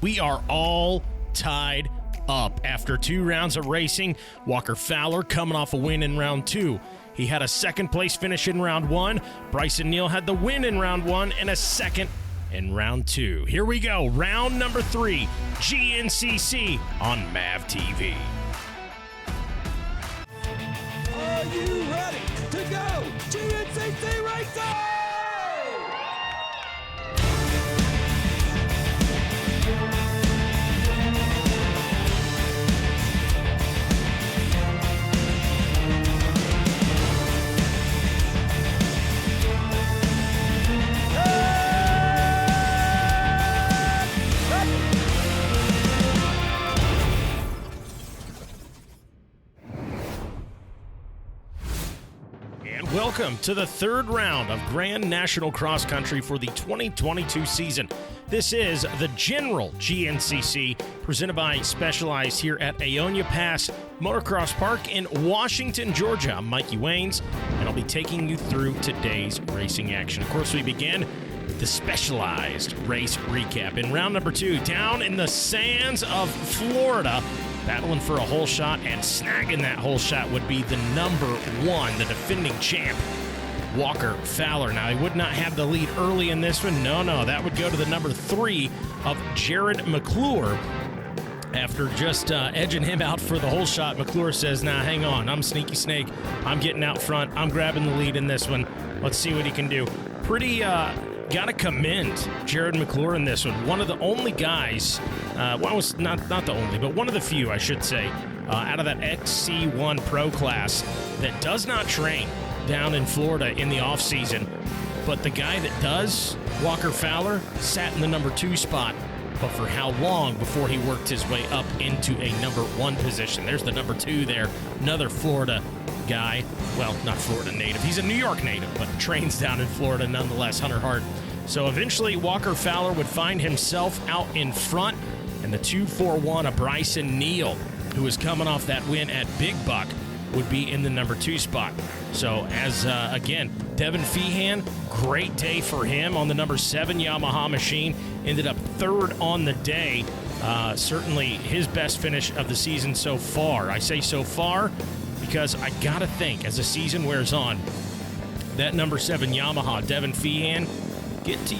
We are all tied up after 2 rounds of racing. Walker Fowler coming off a win in round 2. He had a second place finish in round 1. Bryson Neal had the win in round 1 and a second in round 2. Here we go, round number 3, GNCC on MAV TV. Are you ready to go? GNCC Racing! Welcome to the 3rd round of Grand National Cross Country for the 2022 season. This is the General GNCC, presented by Specialized here at Aonia Pass Motocross Park in Washington, Georgia. I'm Mikey Waynes, and I'll be taking you through today's racing action. Of course, we begin with the Specialized race recap. In round number 2, down in the sands of Florida, battling for a hole shot and snagging that hole shot would be the number 1, the defending champ, Walker Fowler. Now, he would not have the lead early in this one. No, that would go to the number 3 of Jared McClure. After just edging him out for the hole shot, McClure says, nah, hang on, I'm Sneaky Snake. I'm getting out front. I'm grabbing the lead in this one. Let's see what he can do. Pretty, gotta commend Jared McClure in this one. One of the only guys, was not the only, but one of the few, I should say, out of that XC1 Pro class that does not train down in Florida in the offseason. But the guy that does, Walker Fowler, sat in the number 2 spot. But for how long before he worked his way up into a number 1 position? There's the number 2 there, another Florida guy. Well, not Florida native. He's a New York native, but trains down in Florida nonetheless, Hunter Hart. So eventually, Walker Fowler would find himself out in front, and the 2-4-1 of Bryson Neal, who was coming off that win at Big Buck, would be in the number 2 spot. So as, again, Devin Feehan, great day for him on the number 7 Yamaha machine, ended up 3rd on the day. Certainly his best finish of the season so far. I say so far because I gotta think, as the season wears on, that number 7 Yamaha, Devin Feehan, get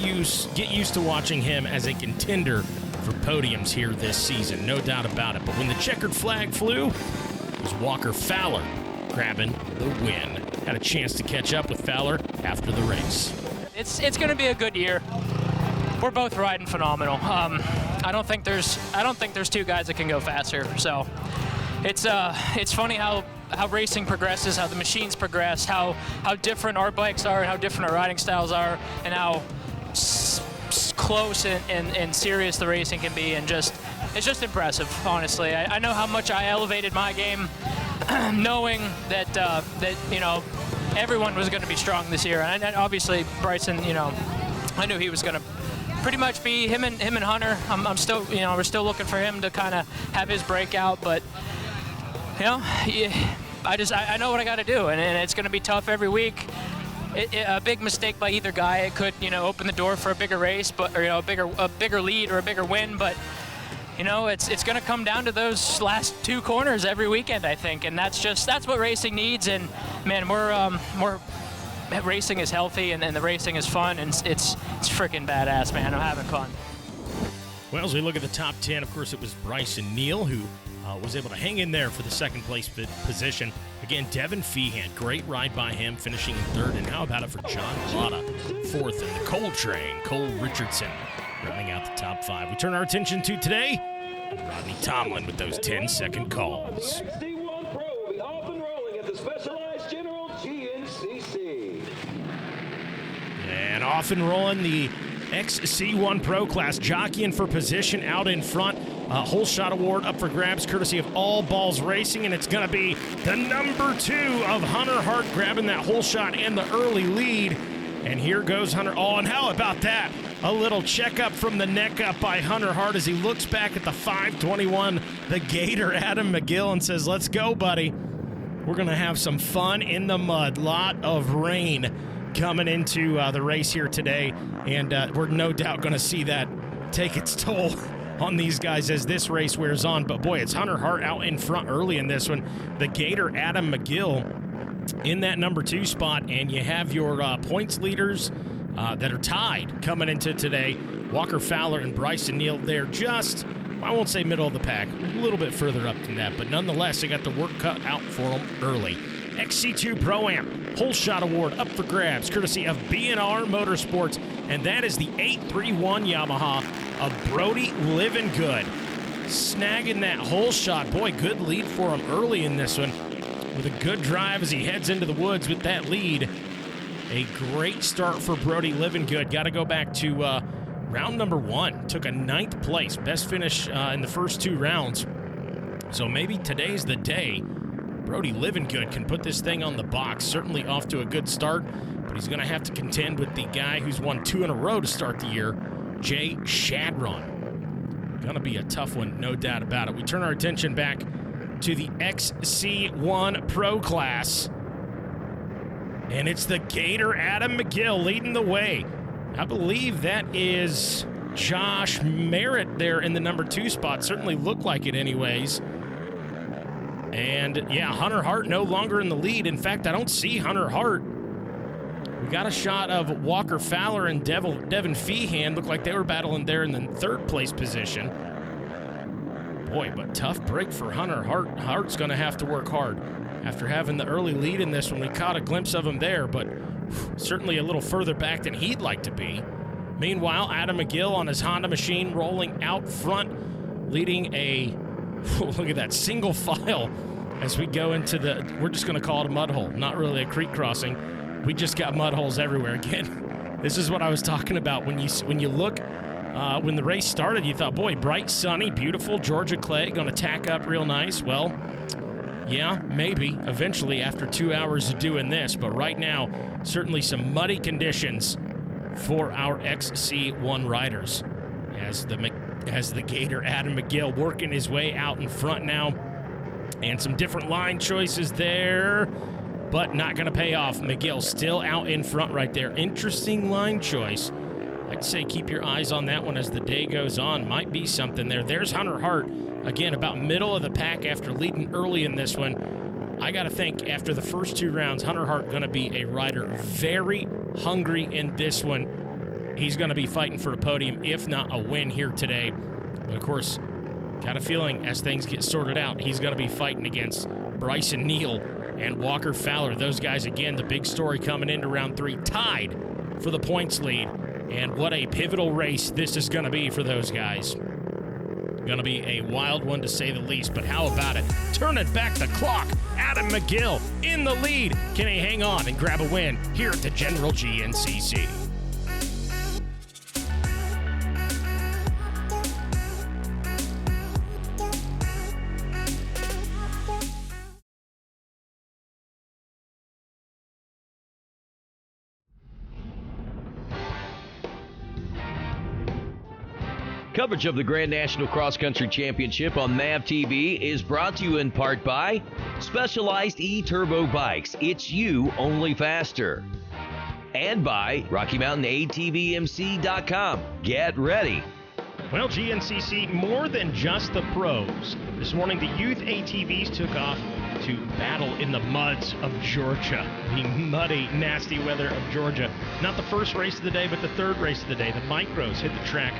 used to watching him as a contender for podiums here this season, no doubt about it. But when the checkered flag flew, it was Walker Fowler grabbing the win. Had a chance to catch up with Fowler after the race. It's going to be a good year. We're both riding phenomenal. I don't think there's 2 guys that can go faster. So it's funny how racing progresses, how the machines progress, how different our bikes are, and how different our riding styles are, and how close and serious the racing can be, and it's just impressive, honestly. I know how much I elevated my game, knowing that everyone was going to be strong this year, and obviously Bryson, I knew he was going to pretty much be him and Hunter. I'm still, we're still looking for him to kind of have his breakout, but I know what I got to do, and it's going to be tough every week. A big mistake by either guy, it could, open the door for a bigger race, or a bigger lead or a bigger win. But it's going to come down to those last 2 corners every weekend, I think, and that's what racing needs. And man, we're racing is healthy, and the racing is fun, and it's freaking badass, man. I'm having fun. Well, as we look at the top 10, of course, it was Bryson Neal who was able to hang in there for the 2nd place position. Again, Devin Feehan, great ride by him, finishing in 3rd. And how about it for John Plata, 4th, and the Cole Train, Cole Richardson, rounding out the top 5. We turn our attention to today, and Rodney Tomlin with those 10-second calls. XC1 Pro, the off and rolling at the Specialized General GNCC. And off and rolling the XC1 Pro class, jockeying for position out in front. Hole shot award up for grabs, courtesy of All Balls Racing, and it's going to be the number 2 of Hunter Hart grabbing that hole shot and the early lead. And here goes Hunter. Oh, and how about that? A little checkup from the neck up by Hunter Hart as he looks back at the 521, the Gator Adam McGill, and says, let's go, buddy. We're going to have some fun in the mud. Lot of rain coming into the race here today, and we're no doubt going to see that take its toll on these guys as this race wears on. But boy, it's Hunter Hart out in front early in this one. The Gator Adam McGill in that number 2 spot, and you have your points leaders that are tied coming into today. Walker Fowler and Bryson Neal, they're just, I won't say middle of the pack, a little bit further up than that, but nonetheless, they got the work cut out for them early. XC2 Pro-Am Whole Shot Award up for grabs, courtesy of B&R Motorsports, and that is the 831 Yamaha of Brody Livingood. Snagging that whole shot. Boy, good lead for him early in this one, with a good drive as he heads into the woods with that lead. A great start for Brody Livingood. Got to go back to round number 1. Took a 9th place. Best finish in the first 2 rounds. So maybe today's the day Brody Livingood can put this thing on the box. Certainly off to a good start, but he's going to have to contend with the guy who's won 2 in a row to start the year, Jay Shadron. Going to be a tough one, no doubt about it. We turn our attention back to the XC1 Pro class, and it's the Gator Adam McGill leading the way. I believe that is Josh Merritt there in the number 2 spot. Certainly looked like it anyways. And yeah, Hunter Hart no longer in the lead. In fact, I don't see Hunter Hart. We got a shot of Walker Fowler and Devin Feehan. Looked like they were battling there in the 3rd place position. Boy, but tough break for Hunter Hart. Hart's going to have to work hard. After having the early lead in this one, we caught a glimpse of him there, but certainly a little further back than he'd like to be. Meanwhile, Adam McGill on his Honda machine rolling out front, leading a, look at that, single file as we go into the, we're just going to call it a mud hole, not really a creek crossing. We just got mud holes everywhere again. This is what I was talking about. When you look, when the race started, you thought, boy, bright, sunny, beautiful, Georgia clay, going to tack up real nice. Well, yeah, maybe eventually after 2 hours of doing this, but right now, certainly some muddy conditions for our XC1 riders as the Gator Adam McGill working his way out in front now, and some different line choices there, but not going to pay off. McGill still out in front right there. Interesting line choice. I'd say keep your eyes on that one as the day goes on. Might be something there. There's Hunter Hart, again, about middle of the pack after leading early in this one. I got to think after the first 2 rounds, Hunter Hart going to be a rider very hungry in this one. He's going to be fighting for a podium, if not a win here today. But of course, got a feeling as things get sorted out, he's going to be fighting against Bryson Neal and Walker Fowler. Those guys, again, the big story coming into round 3, tied for the points lead. And what a pivotal race this is going to be for those guys. Going to be a wild one to say the least, but how about it? Turning back the clock, Adam McGill in the lead. Can he hang on and grab a win here at the General GNCC? Coverage of the Grand National Cross Country Championship on MAV TV is brought to you in part by Specialized E-Turbo Bikes. It's you, only faster. And by RockyMountainATVMC.com. Get ready. Well, GNCC, more than just the pros. This morning, the youth ATVs took off to battle in the muds of Georgia. The muddy, nasty weather of Georgia. Not the first race of the day, but the 3rd race of the day. The micros hit the track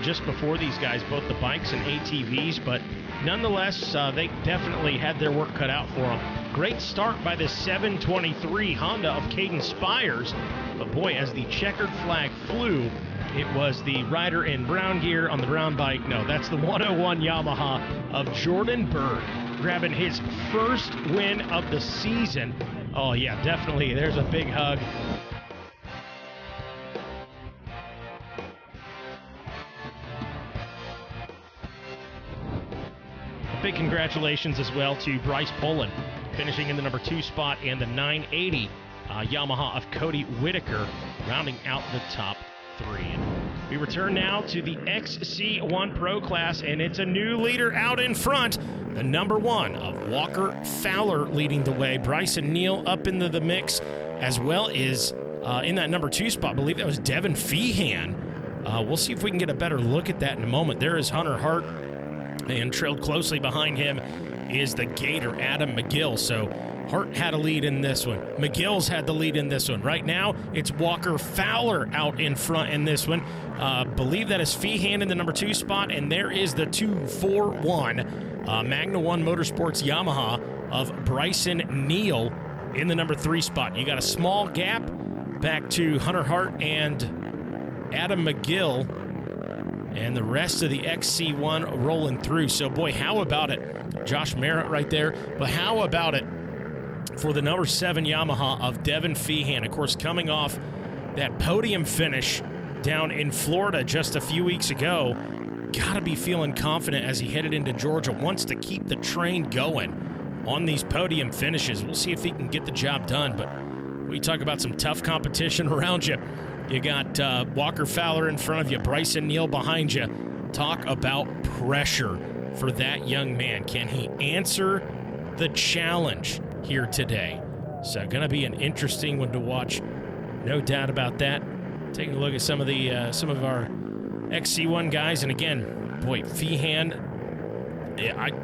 just before these guys, both the bikes and ATVs, but nonetheless, they definitely had their work cut out for them. Great start by the 723 Honda of Caden Spires, but boy, as the checkered flag flew, it was the rider in brown gear on the brown bike. No, that's the 101 Yamaha of Jordan Berg, grabbing his first win of the season. Oh yeah, definitely, there's a big hug. Big congratulations as well to Bryce Poland, finishing in the number 2 spot, and the 980 Yamaha of Cody Whitaker, rounding out the top 3. We return now to the XC1 Pro class, and it's a new leader out in front. The number 1 of Walker Fowler leading the way. Bryson Neal up into the mix, as well as in that number 2 spot. I believe that was Devin Feehan We'll see if we can get a better look at that in a moment. There is Hunter Hart, and trailed closely behind him is the Gator, Adam McGill. So Hart had a lead in this one. McGill's had the lead in this one. Right now, it's Walker Fowler out in front in this one. Believe that is Feehan in the number 2 spot, and there is the 241 Magna 1 Motorsports Yamaha of Bryson Neal in the number 3 spot. You got a small gap back to Hunter Hart and Adam McGill, and the rest of the XC1 rolling through. So, boy, how about it? Josh Merritt right there. But how about it for the number 7 Yamaha of Devin Feehan? Of course, coming off that podium finish down in Florida just a few weeks ago. Got to be feeling confident as he headed into Georgia. Wants to keep the train going on these podium finishes. We'll see if he can get the job done. But we talk about some tough competition around you. You got Walker Fowler in front of you, Bryson Neal behind you. Talk about pressure for that young man. Can he answer the challenge here today? So going to be an interesting one to watch, no doubt about that. Taking a look at some of our XC1 guys, and again, boy, Feehan.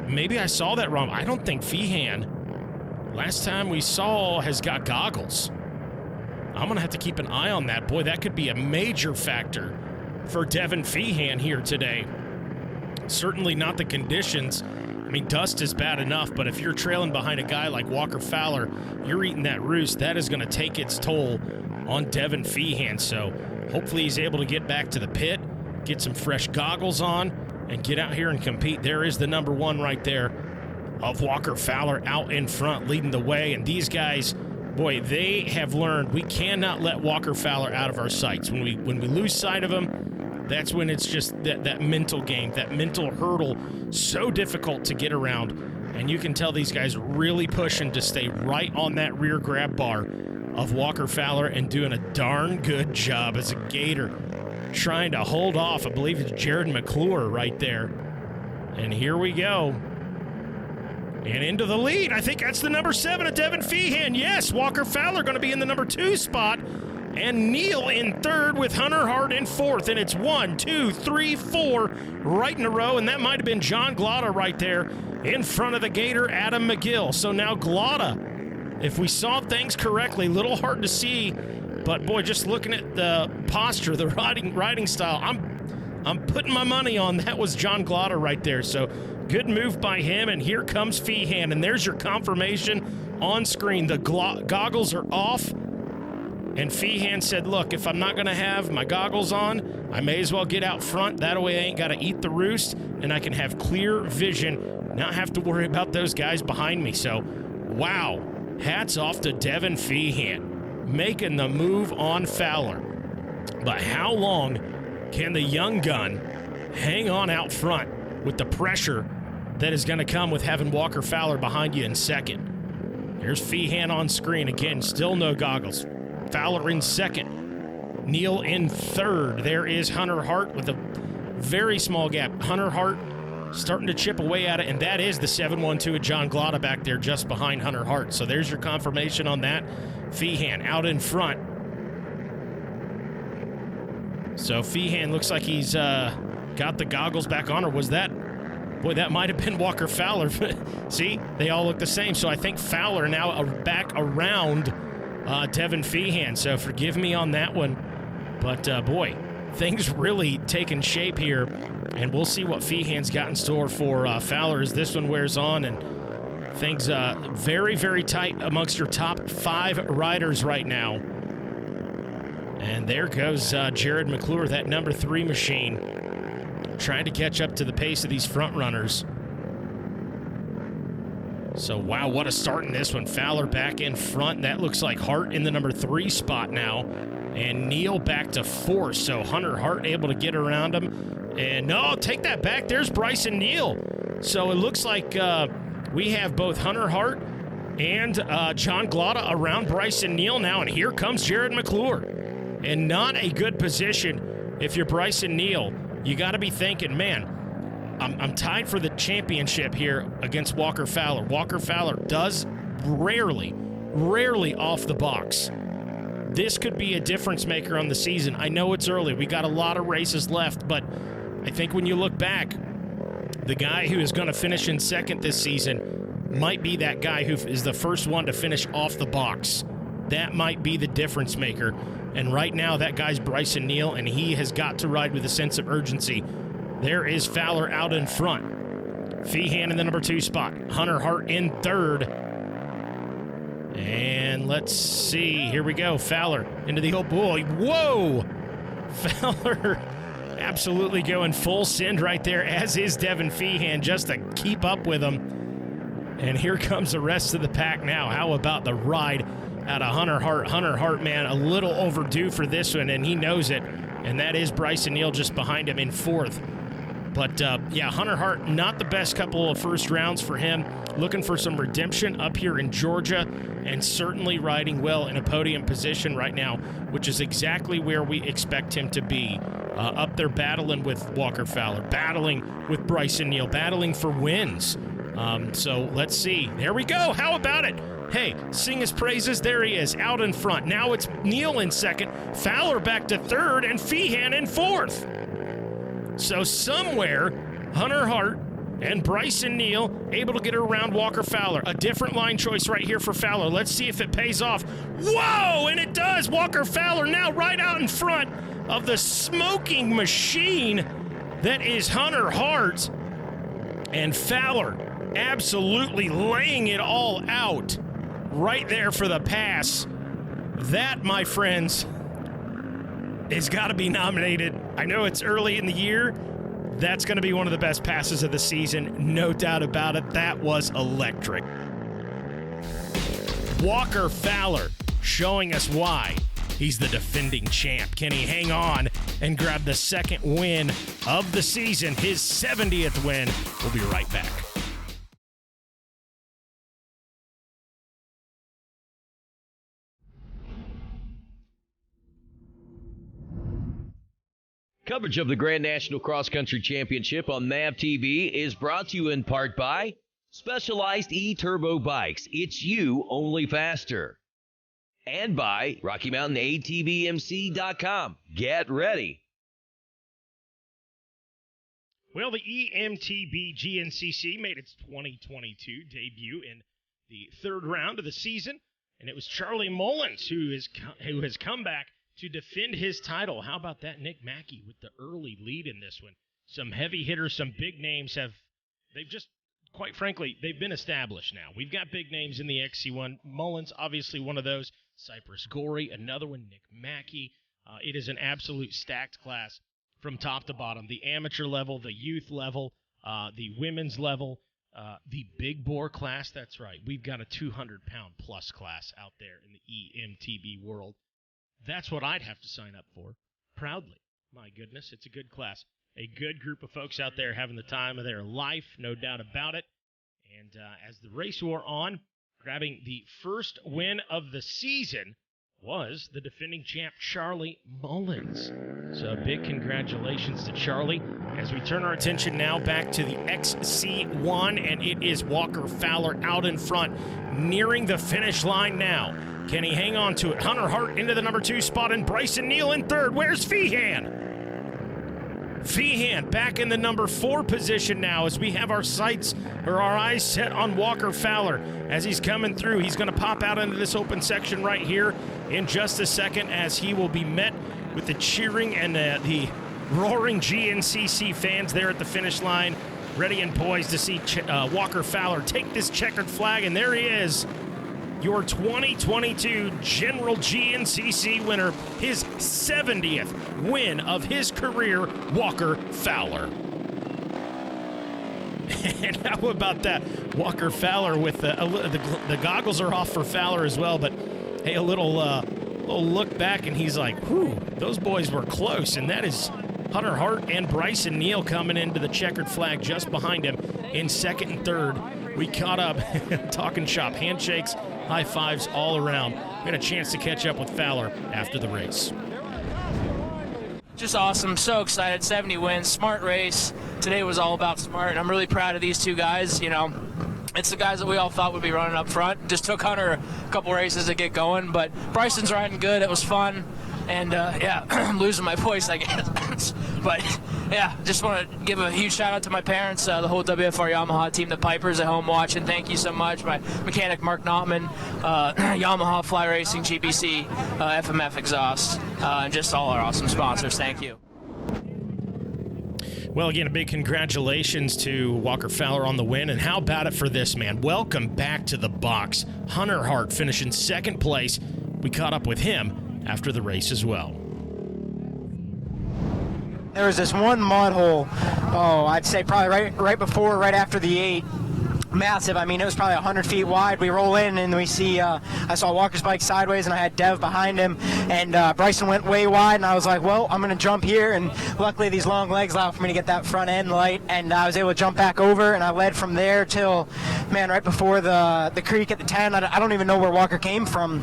Maybe I saw that wrong. I don't think Feehan, last time we saw, has got goggles. I'm going to have to keep an eye on that. Boy, that could be a major factor for Devin Feehan here today. Certainly not the conditions. I mean, dust is bad enough, but if you're trailing behind a guy like Walker Fowler, you're eating that roost. That is going to take its toll on Devin Feehan. So hopefully he's able to get back to the pit, get some fresh goggles on, and get out here and compete. There is the number 1 right there of Walker Fowler out in front, leading the way. And these guys, boy, they have learned we cannot let Walker Fowler out of our sights. When we lose sight of him, that's when it's just that mental game, that mental hurdle, so difficult to get around. And you can tell these guys really pushing to stay right on that rear grab bar of Walker Fowler and doing a darn good job as a Gator, trying to hold off, I believe it's Jared McClure right there. And here we go. And into the lead. I think that's the number 7 of Devin Feehan. Yes, Walker Fowler going to be in the number 2 spot. And Neal in 3rd with Hunter Hart in 4th. And it's 1, 2, 3, 4 right in a row. And that might have been John Glotta right there in front of the Gator, Adam McGill. So now Glotta, if we saw things correctly, a little hard to see. But, boy, just looking at the posture, the riding style, I'm putting my money on that was John Glotta right there. So good move by him, and here comes Feehan, and there's your confirmation on screen. The goggles are off, and Feehan said, look, if I'm not going to have my goggles on, I may as well get out front. That way I ain't got to eat the roost, and I can have clear vision, not have to worry about those guys behind me. So, wow, hats off to Devin Feehan, making the move on Fowler. But how long can the young gun hang on out front with the pressure that is going to come with having Walker Fowler behind you in 2nd? Here's Feehan on screen. Again, still no goggles. Fowler in 2nd. Neal in 3rd. There is Hunter Hart with a very small gap. Hunter Hart starting to chip away at it, and that is the 712 of John Glotta back there just behind Hunter Hart. So there's your confirmation on that. Feehan out in front. So Feehan looks like he's got the goggles back on, or was that? Boy, that might have been Walker Fowler. See, they all look the same. So I think Fowler now back around Devin Feehan. So forgive me on that one. But, boy, things really taking shape here. And we'll see what Feehan's got in store for Fowler as this one wears on. And things very, very tight amongst your top 5 riders right now. And there goes Jared McClure, that number 3 machine, trying to catch up to the pace of these front runners. So, wow, what a start in this one. Fowler back in front. That looks like Hart in the number 3 spot now. And Neal back to 4th. So Hunter Hart able to get around him. And no, take that back. There's Bryson Neal. So it looks like we have both Hunter Hart and John Glotta around Bryson Neal now. And here comes Jared McClure. And not a good position if you're Bryson Neal. You got to be thinking, man, I'm tied for the championship here against Walker Fowler. Walker Fowler does rarely off the box. this could be a difference maker on the season. I know it's early. We got a lot of races left, but I think when you look back, the guy who is going to finish in second this season might be that guy who is the first one to finish off the box. That might be the difference maker. And right now, that guy's Bryson Neal, and he has got to ride with a sense of urgency. There is Fowler out in front. Feehan in the number 2 spot. Hunter Hart in third. And let's see. Here we go. Fowler into the old boy. Whoa! Fowler absolutely going full send right there, as is Devin Feehan, just to keep up with him. And here comes the rest of the pack now. How about the ride out of Hunter Hart? Hunter Hart, man, a little overdue for this one, and he knows it. And that is Bryson Neal just behind him in fourth. But, yeah, Hunter Hart, not the best couple of first rounds for him. Looking for some redemption up here in Georgia, and certainly riding well in a podium position right now, which is exactly where we expect him to be. Up there battling with Walker Fowler, battling with Bryson Neal, battling for wins. So let's see. There we go. How about it? Hey, sing his praises. There he is, out in front. Now it's Neal in second, Fowler back to third, and Feehan in fourth. So somewhere, Hunter Hart and Bryson Neal able to get around Walker Fowler. A different line choice right here for Fowler. Let's see if it pays off. Whoa, and it does. Walker Fowler now right out in front of the smoking machine that is Hunter Hart. And Fowler absolutely laying it all out right there for the pass. That, my friends, has got to be nominated. I know it's early in the year. That's going to be one of the best passes of the season, no doubt about it. That was electric. Walker Fowler showing us why he's the defending champ. Can he hang on and grab the second win of the season, his 70th win? We'll be right back. Coverage of the Grand National Cross Country Championship on NAV TV is brought to you in part by Specialized E-Turbo Bikes. It's you, only faster. And by Rocky Mountain ATVMC.com. Get ready. Well, the EMTB GNCC made its 2022 debut in the third round of the season, and it was Charlie Mullins who has come back to defend his title. How about that? Nick Mackey with the early lead in this one. Some heavy hitters, some big names they've just, quite frankly, they've been established now. We've got big names in the XC1. Mullins, obviously one of those. Cypress Gorey, another one. Nick Mackey. It is an absolute stacked class from top to bottom. The amateur level, the youth level, the women's level, the big bore class. That's right. We've got a 200-pound plus class out there in the EMTB world. That's what I'd have to sign up for, proudly. My goodness, it's a good class. A good group of folks out there having the time of their life, no doubt about it. And as the race wore on, grabbing the first win of the season was the defending champ, Charlie Mullins. So big congratulations to Charlie. As we turn our attention now back to the XC1, and it is Walker Fowler out in front, nearing the finish line now. Can he hang on to it? Hunter Hart into the number 2 spot, and Bryson Neal in third. Where's Feehan? Feehan back in the number 4 position now as we have our eyes set on Walker Fowler. As he's coming through, he's going to pop out into this open section right here in just a second, as he will be met with the cheering and the roaring GNCC fans there at the finish line, ready and poised to see Walker Fowler take this checkered flag. And there he is, your 2022 General GNCC winner, his 70th win of his career, Walker Fowler. And how about that? Walker Fowler with the goggles are off for Fowler as well, but hey, a little look back, and he's like, whew, those boys were close. And that is Hunter Hart and Bryson Neal coming into the checkered flag just behind him in second and third. We caught up, talking shop, handshakes, high fives all around. We had a chance to catch up with Fowler after the race. Just awesome. So excited. 70 wins. Smart race. Today was all about smart. I'm really proud of these two guys. You know, it's the guys that we all thought would be running up front. Just took Hunter a couple races to get going, but Bryson's riding good. It was fun. And, yeah, I'm losing my voice, I guess. But, yeah, just want to give a huge shout-out to my parents, the whole WFR Yamaha team, the Pipers at home watching. Thank you so much. My mechanic, Mark Notman, Yamaha Fly Racing, GBC, FMF Exhaust, and just all our awesome sponsors. Thank you. Well, again, a big congratulations to Walker Fowler on the win. And how about it for this man? Welcome back to the box. Hunter Hart finishing second place. We caught up with him after the race as well. There was this one mud hole, I'd say probably right after the 8. Massive. I mean, it was probably 100 feet wide. We roll in and we see, I saw Walker's bike sideways and I had Dev behind him, and Bryson went way wide, and I was like, well, I'm going to jump here, and luckily these long legs allowed for me to get that front end light, and I was able to jump back over, and I led from there till, man, right before the creek at the 10. I don't even know where Walker came from.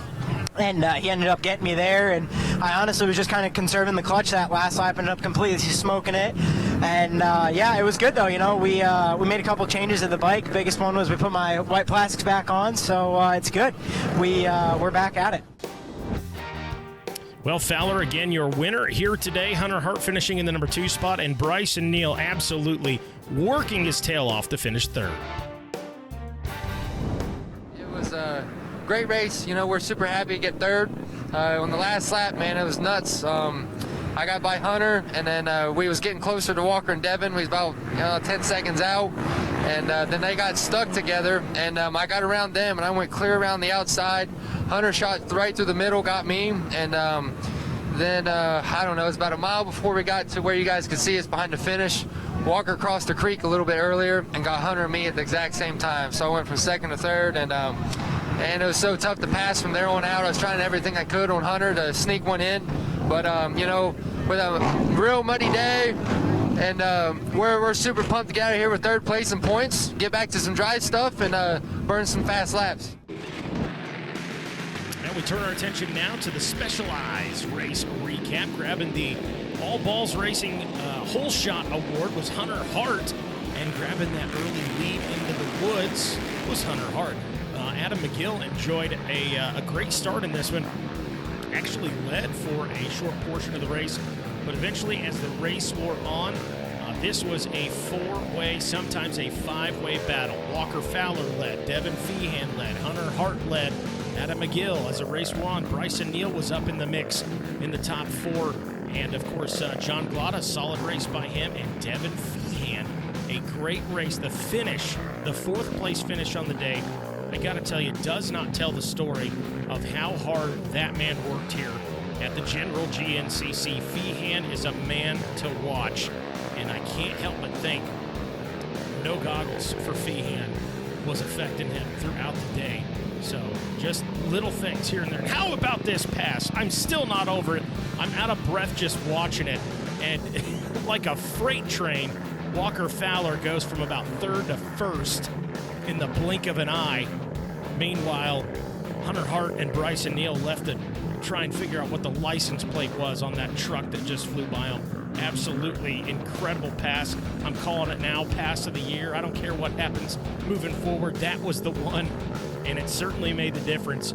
And he ended up getting me there, and I honestly was just kind of conserving the clutch that last lap. Ended up completely smoking it, and yeah, it was good though. You know, we made a couple changes to the bike. The biggest one was we put my white plastics back on, so it's good. We're back at it. Well, Fowler, again, your winner here today. Hunter Hart finishing in the number 2 spot, and Bryson Neal absolutely working his tail off to finish 3rd. It was great race. You know, we're super happy to get 3rd. On the last lap, man, it was nuts. I got by Hunter, and then we was getting closer to Walker and Devin. We was about 10 seconds out, and then they got stuck together, and I got around them, and I went clear around the outside. Hunter shot right through the middle, got me, and then, I don't know, it was about a mile before we got to where you guys could see us behind the finish. Walker crossed the creek a little bit earlier and got Hunter and me at the exact same time. So I went from 2nd to 3rd, and it was so tough to pass from there on out. I was trying everything I could on Hunter to sneak one in. But, you know, with a real muddy day, and we're super pumped to get out of here with 3rd place and points, get back to some dry stuff, and burn some fast laps. We turn our attention now to the Specialized race recap. Grabbing the All Balls Racing Hole Shot Award was Hunter Hart, and grabbing that early lead into the woods was Hunter Hart. Adam McGill enjoyed a great start in this one. Actually led for a short portion of the race, but eventually as the race wore on, this was a 4-way, sometimes a 5-way battle. Walker Fowler led, Devin Feehan led, Hunter Hart led, Adam McGill. As the race wore on, Bryson Neal was up in the mix in the top 4. And, of course, John Glotta, solid race by him. And Devin Feehan, a great race. The finish, the 4th place finish on the day, I got to tell you, does not tell the story of how hard that man worked here at the General GNCC. Feehan is a man to watch. And I can't help but think no goggles for Feehan was affecting him throughout the day. So just little things here and there. And how about this pass? I'm still not over it. I'm out of breath just watching it. And like a freight train, Walker Fowler goes from about 3rd to 1st in the blink of an eye. Meanwhile, Hunter Hart and Bryson Neal left to try and figure out what the license plate was on that truck that just flew by them. Absolutely incredible pass. I'm calling it now, pass of the year. I don't care what happens moving forward. That was the one, and it certainly made the difference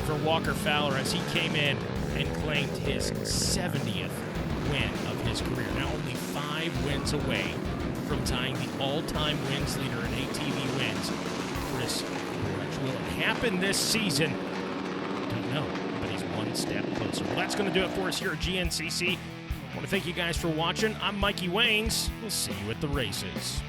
for Walker Fowler as he came in and claimed his 70th win of his career. Now only 5 wins away from tying the all-time wins leader in ATV wins, Chris Burch. Will it happen this season? Don't know, but he's one step closer. Well, that's going to do it for us here at GNCC. I want to thank you guys for watching. I'm Mikey Waynes. We'll see you at the races.